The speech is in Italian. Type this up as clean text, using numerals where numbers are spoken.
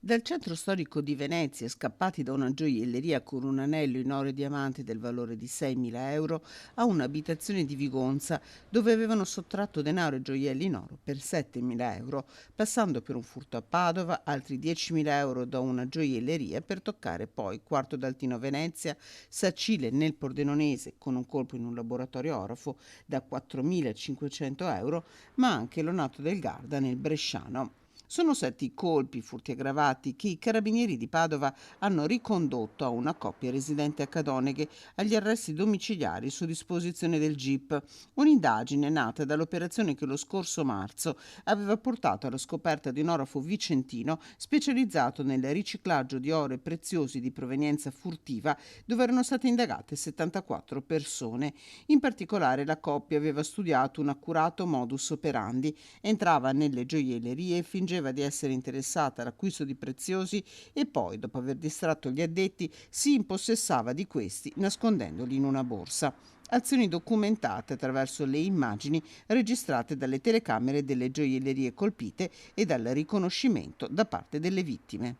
Dal centro storico di Venezia, scappati da una gioielleria con un anello in oro e diamanti del valore di 6.000 euro, a un'abitazione di Vigonza dove avevano sottratto denaro e gioielli in oro per 7.000 euro, passando per un furto a Padova, altri 10.000 euro da una gioielleria per toccare poi Quarto d'Altino a Venezia, Sacile nel Pordenonese con un colpo in un laboratorio orafo da 4.500 euro, ma anche Lonato del Garda nel Bresciano. Sono stati i colpi, furti aggravati, che i carabinieri di Padova hanno ricondotto a una coppia residente a Cadoneghe agli arresti domiciliari su disposizione del GIP, un'indagine nata dall'operazione che lo scorso marzo aveva portato alla scoperta di un orafo vicentino specializzato nel riciclaggio di oro e preziosi di provenienza furtiva, dove erano state indagate 74 persone. In particolare la coppia aveva studiato un accurato modus operandi: entrava nelle gioiellerie e fingeva di essere interessata all'acquisto di preziosi e poi, dopo aver distratto gli addetti, si impossessava di questi nascondendoli in una borsa. Azioni documentate attraverso le immagini registrate dalle telecamere delle gioiellerie colpite e dal riconoscimento da parte delle vittime.